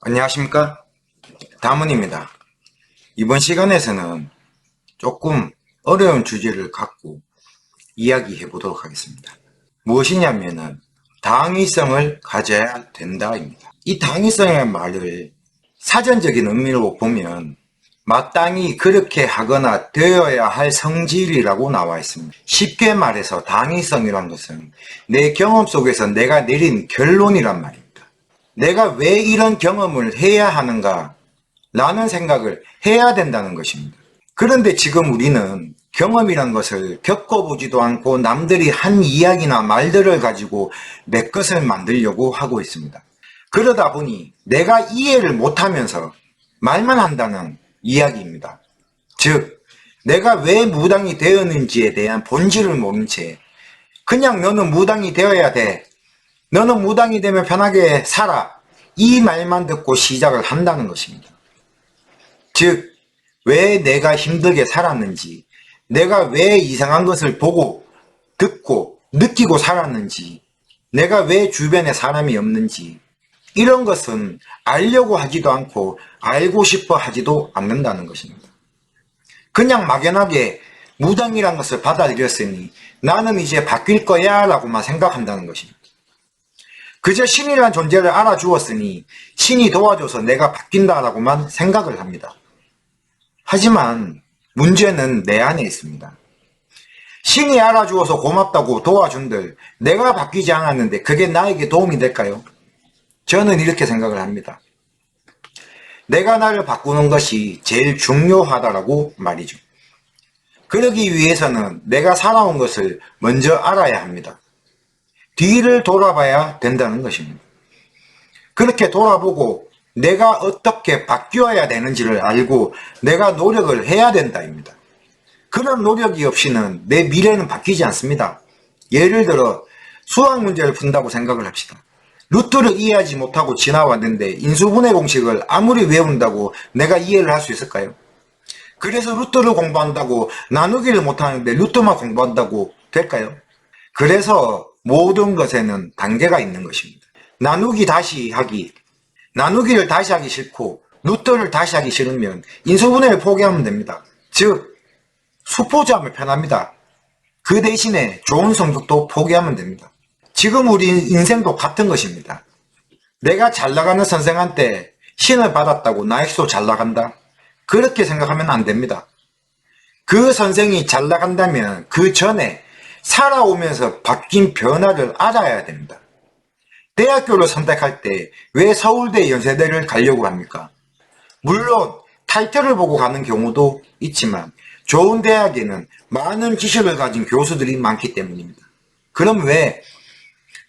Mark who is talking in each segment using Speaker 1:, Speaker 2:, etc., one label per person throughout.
Speaker 1: 안녕하십니까? 다문입니다. 이번 시간에서는 조금 어려운 주제를 갖고 이야기해 보도록 하겠습니다. 무엇이냐면은 당위성을 가져야 된다입니다. 이 당위성이라는 말을 사전적인 의미로 보면 마땅히 그렇게 하거나 되어야 할 성질이라고 나와 있습니다. 쉽게 말해서 당위성이란 것은 내 경험 속에서 내가 내린 결론이란 말입니다. 내가 왜 이런 경험을 해야 하는가 라는 생각을 해야 된다는 것입니다. 그런데 지금 우리는 경험이란 것을 겪어보지도 않고 남들이 한 이야기나 말들을 가지고 내 것을 만들려고 하고 있습니다. 그러다 보니 내가 이해를 못하면서 말만 한다는 이야기입니다. 즉, 내가 왜 무당이 되었는지에 대한 본질을 모른 채 그냥 너는 무당이 되어야 돼, 너는 무당이 되면 편하게 살아, 이 말만 듣고 시작을 한다는 것입니다. 즉, 왜 내가 힘들게 살았는지, 내가 왜 이상한 것을 보고 듣고 느끼고 살았는지, 내가 왜 주변에 사람이 없는지, 이런 것은 알려고 하지도 않고 알고 싶어 하지도 않는다는 것입니다. 그냥 막연하게 무당이란 것을 받아들였으니 나는 이제 바뀔 거야 라고만 생각한다는 것입니다. 그저 신이란 존재를 알아주었으니 신이 도와줘서 내가 바뀐다라고만 생각을 합니다. 하지만 문제는 내 안에 있습니다. 신이 알아주어서 고맙다고 도와준들 내가 바뀌지 않았는데 그게 나에게 도움이 될까요? 저는 이렇게 생각을 합니다. 내가 나를 바꾸는 것이 제일 중요하다라고 말이죠. 그러기 위해서는 내가 살아온 것을 먼저 알아야 합니다. 뒤를 돌아봐야 된다는 것입니다. 그렇게 돌아보고 내가 어떻게 바뀌어야 되는지를 알고 내가 노력을 해야 된다입니다. 그런 노력이 없이는 내 미래는 바뀌지 않습니다. 예를 들어 수학 문제를 푼다고 생각을 합시다. 루트를 이해하지 못하고 지나왔는데 인수분해 공식을 아무리 외운다고 내가 이해를 할 수 있을까요? 그래서 루트를 공부한다고 나누기를 못하는데 루트만 공부한다고 될까요? 그래서 모든 것에는 단계가 있는 것입니다. 나누기를 다시 하기 싫고 루트를 다시 하기 싫으면 인수분해를 포기하면 됩니다. 즉, 수포자하면 편합니다. 그 대신에 좋은 성적도 포기하면 됩니다. 지금 우리 인생도 같은 것입니다. 내가 잘 나가는 선생한테 신을 받았다고 나에게도 잘 나간다? 그렇게 생각하면 안 됩니다. 그 선생이 잘 나간다면 그 전에 살아오면서 바뀐 변화를 알아야 됩니다. 대학교를 선택할 때 왜 서울대, 연세대를 가려고 합니까? 물론 타이틀을 보고 가는 경우도 있지만 좋은 대학에는 많은 지식을 가진 교수들이 많기 때문입니다. 그럼 왜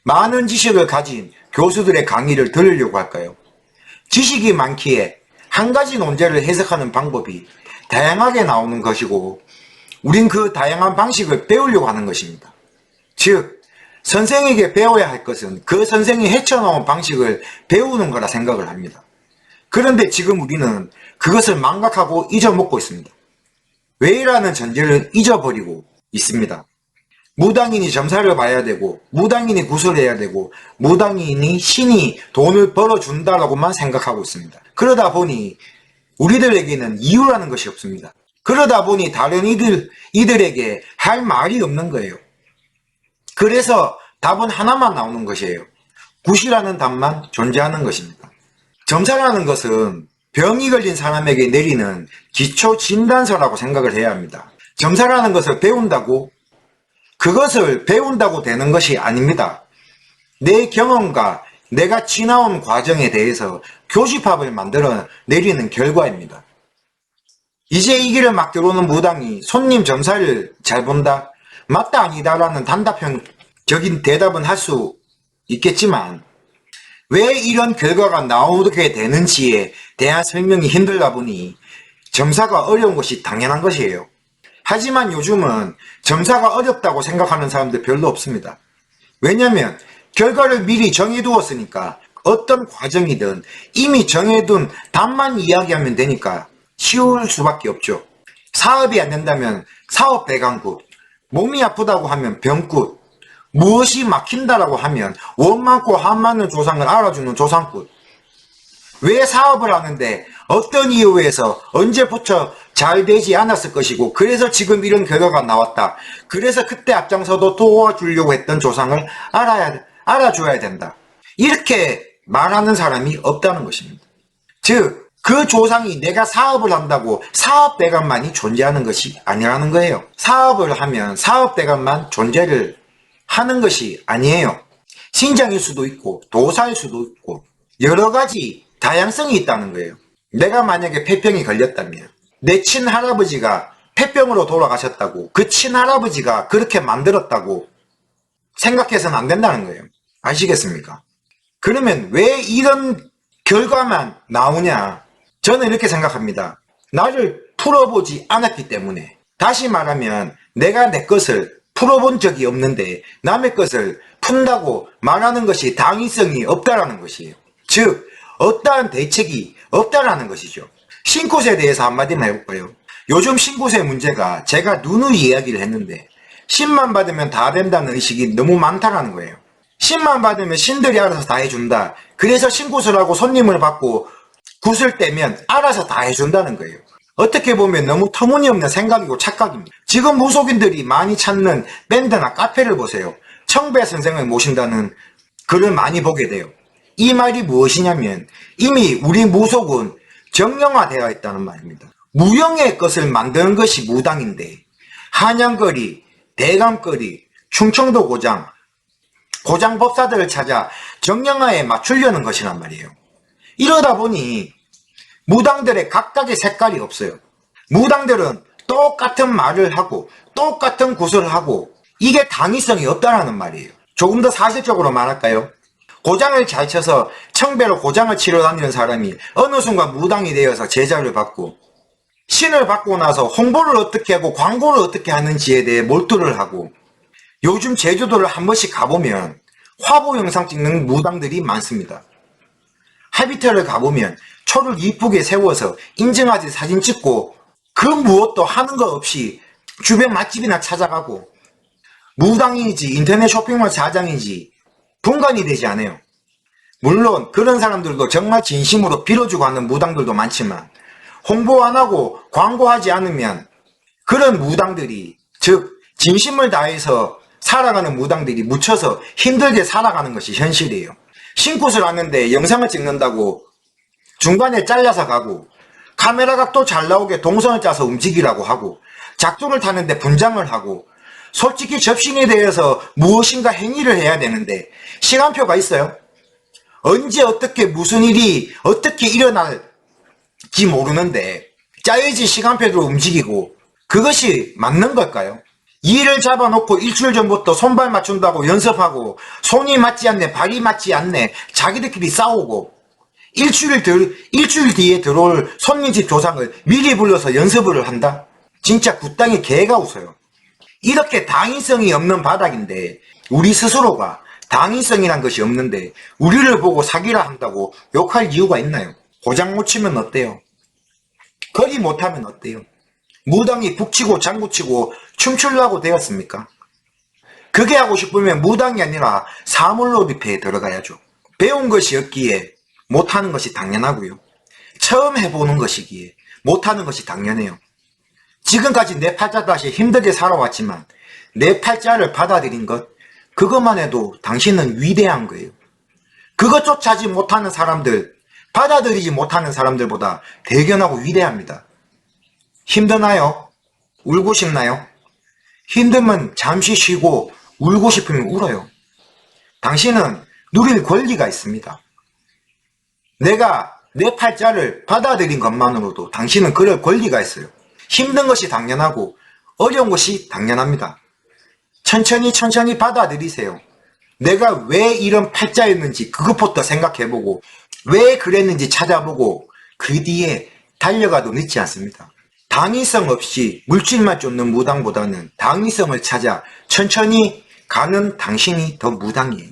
Speaker 1: 많은 지식을 가진 교수들의 강의를 들으려고 할까요? 지식이 많기에 한 가지 논제를 해석하는 방법이 다양하게 나오는 것이고 우린 그 다양한 방식을 배우려고 하는 것입니다. 즉, 선생에게 배워야 할 것은 그 선생이 헤쳐나온 방식을 배우는 거라 생각을 합니다. 그런데 지금 우리는 그것을 망각하고 잊어먹고 있습니다. 왜라는 전제를 잊어버리고 있습니다. 무당인이 점사를 봐야 되고 무당인이 구슬해야 되고 무당인이 신이 돈을 벌어준다라고만 생각하고 있습니다. 그러다 보니 우리들에게는 이유라는 것이 없습니다. 그러다 보니 다른 이들에게 할 말이 없는 거예요. 그래서 답은 하나만 나오는 것이에요. 굿이라는 답만 존재하는 것입니다. 점사라는 것은 병이 걸린 사람에게 내리는 기초 진단서라고 생각을 해야 합니다. 점사라는 것을 배운다고 그것을 배운다고 되는 것이 아닙니다. 내 경험과 내가 지나온 과정에 대해서 교집합을 만들어 내리는 결과입니다. 이제 이 길을 막 들어오는 무당이 손님 점사를 잘 본다? 맞다 아니다라는 단답형적인 대답은 할 수 있겠지만 왜 이런 결과가 나오게 되는지에 대한 설명이 힘들다 보니 점사가 어려운 것이 당연한 것이에요. 하지만 요즘은 점사가 어렵다고 생각하는 사람들 별로 없습니다. 왜냐하면 결과를 미리 정해두었으니까 어떤 과정이든 이미 정해둔 답만 이야기하면 되니까 쉬울 수밖에 없죠. 사업이 안 된다면 사업 배강굿, 몸이 아프다고 하면 병굿, 무엇이 막힌다라고 하면 원 많고 한 많은 조상을 알아주는 조상굿. 왜 사업을 하는데 어떤 이유에서 언제부터 잘 되지 않았을 것이고 그래서 지금 이런 결과가 나왔다. 그래서 그때 앞장서도 도와주려고 했던 조상을 알아줘야 된다. 이렇게 말하는 사람이 없다는 것입니다. 즉, 그 조상이 내가 사업을 한다고 사업대감만이 존재하는 것이 아니라는 거예요. 사업을 하면 사업대감만 존재를 하는 것이 아니에요. 신장일 수도 있고 도사일 수도 있고 여러 가지 다양성이 있다는 거예요. 내가 만약에 폐병이 걸렸다면 내 친할아버지가 폐병으로 돌아가셨다고 그 친할아버지가 그렇게 만들었다고 생각해서는 안 된다는 거예요. 아시겠습니까? 그러면 왜 이런 결과만 나오냐? 저는 이렇게 생각합니다. 나를 풀어보지 않았기 때문에. 다시 말하면 내가 내 것을 풀어본 적이 없는데 남의 것을 푼다고 말하는 것이 당위성이 없다라는 것이에요. 즉 어떠한 대책이 없다라는 것이죠. 신굿에 대해서 한마디만 해볼까요? 요즘 신굿의 문제가 제가 누누이 이야기를 했는데 10만 받으면 다 된다는 의식이 너무 많다라는 거예요. 10만 받으면 신들이 알아서 다 해준다. 그래서 신굿을 하고 손님을 받고 굿을 떼면 알아서 다 해준다는 거예요. 어떻게 보면 너무 터무니없는 생각이고 착각입니다. 지금 무속인들이 많이 찾는 밴드나 카페를 보세요. 청배 선생을 모신다는 글을 많이 보게 돼요. 이 말이 무엇이냐면 이미 우리 무속은 정령화되어 있다는 말입니다. 무형의 것을 만드는 것이 무당인데 한양거리, 대감거리, 충청도 고장 법사들을 찾아 정령화에 맞추려는 것이란 말이에요. 이러다 보니 무당들의 각각의 색깔이 없어요. 무당들은 똑같은 말을 하고 똑같은 굿을 하고 이게 당위성이 없다는 말이에요. 조금 더 사실적으로 말할까요? 고장을 잘 쳐서 청배로 고장을 치러 다니는 사람이 어느 순간 무당이 되어서 제자를 받고 신을 받고 나서 홍보를 어떻게 하고 광고를 어떻게 하는지에 대해 몰두를 하고 요즘 제주도를 한 번씩 가보면 화보 영상 찍는 무당들이 많습니다. 하비터를 가보면 초를 이쁘게 세워서 인증하지 사진 찍고 그 무엇도 하는 것 없이 주변 맛집이나 찾아가고 무당인지 인터넷 쇼핑몰 사장인지 분간이 되지 않아요. 물론 그런 사람들도 정말 진심으로 빌어주고 하는 무당들도 많지만 홍보 안 하고 광고하지 않으면 그런 무당들이 즉 진심을 다해서 살아가는 무당들이 묻혀서 힘들게 살아가는 것이 현실이에요. 신굿을 하는데 영상을 찍는다고 중간에 잘려서 가고 카메라 각도 잘 나오게 동선을 짜서 움직이라고 하고 작두를 타는데 분장을 하고 솔직히 접신에 대해서 무엇인가 행위를 해야 되는데 시간표가 있어요? 언제 어떻게 무슨 일이 어떻게 일어날지 모르는데 짜여진 시간표대로 움직이고 그것이 맞는 걸까요? 일을 잡아놓고 일주일 전부터 손발 맞춘다고 연습하고 손이 맞지 않네 발이 맞지 않네 자기들끼리 싸우고 일주일 뒤에 들어올 손님집 조상을 미리 불러서 연습을 한다? 진짜 굿당이 개가 웃어요. 이렇게 당위성이 없는 바닥인데 우리 스스로가 당위성이란 것이 없는데 우리를 보고 사기라 한다고 욕할 이유가 있나요? 고장 못 치면 어때요? 거리 못하면 어때요? 무당이 북치고 장구치고 춤추려고 되었습니까? 그게 하고 싶으면 무당이 아니라 사물놀이패에 들어가야죠. 배운 것이 없기에 못하는 것이 당연하고요. 처음 해보는 것이기에 못하는 것이 당연해요. 지금까지 내 팔자 다시 힘들게 살아왔지만 내 팔자를 받아들인 것 그것만 해도 당신은 위대한 거예요. 그것조차 하지 못하는 사람들 받아들이지 못하는 사람들보다 대견하고 위대합니다. 힘드나요? 울고 싶나요? 힘들면 잠시 쉬고 울고 싶으면 울어요. 당신은 누릴 권리가 있습니다. 내가 내 팔자를 받아들인 것만으로도 당신은 그럴 권리가 있어요. 힘든 것이 당연하고 어려운 것이 당연합니다. 천천히 받아들이세요. 내가 왜 이런 팔자였는지 그것부터 생각해보고 왜 그랬는지 찾아보고 그 뒤에 달려가도 늦지 않습니다. 당위성 없이 물질만 쫓는 무당보다는 당위성을 찾아 천천히 가는 당신이 더 무당이에요.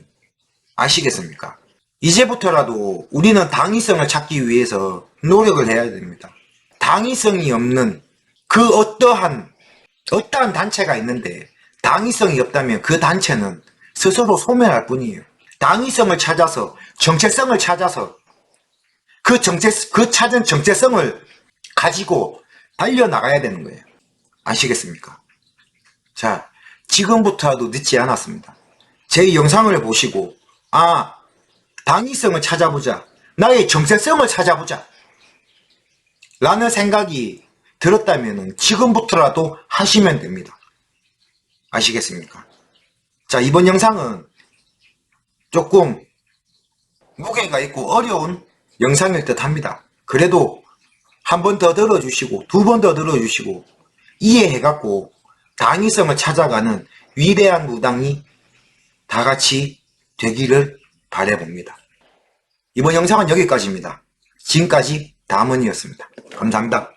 Speaker 1: 아시겠습니까? 이제부터라도 우리는 당위성을 찾기 위해서 노력을 해야 됩니다. 당위성이 없는 그 어떠한 단체가 있는데 당위성이 없다면 그 단체는 스스로 소멸할 뿐이에요. 당위성을 찾아서 정체성을 찾아서 그 찾은 정체성을 가지고 달려나가야 되는 거예요. 아시겠습니까? 자, 지금부터라도 늦지 않았습니다. 제 영상을 보시고, 아, 당위성을 찾아보자. 나의 정체성을 찾아보자. 라는 생각이 들었다면 지금부터라도 하시면 됩니다. 아시겠습니까? 자, 이번 영상은 조금 무게가 있고 어려운 영상일 듯 합니다. 그래도 한 번 더 들어주시고, 두 번 더 들어주시고, 이해해갖고 당위성을 찾아가는 위대한 무당이 다 같이 되기를 바라봅니다. 이번 영상은 여기까지입니다. 지금까지 담은이었습니다. 감사합니다.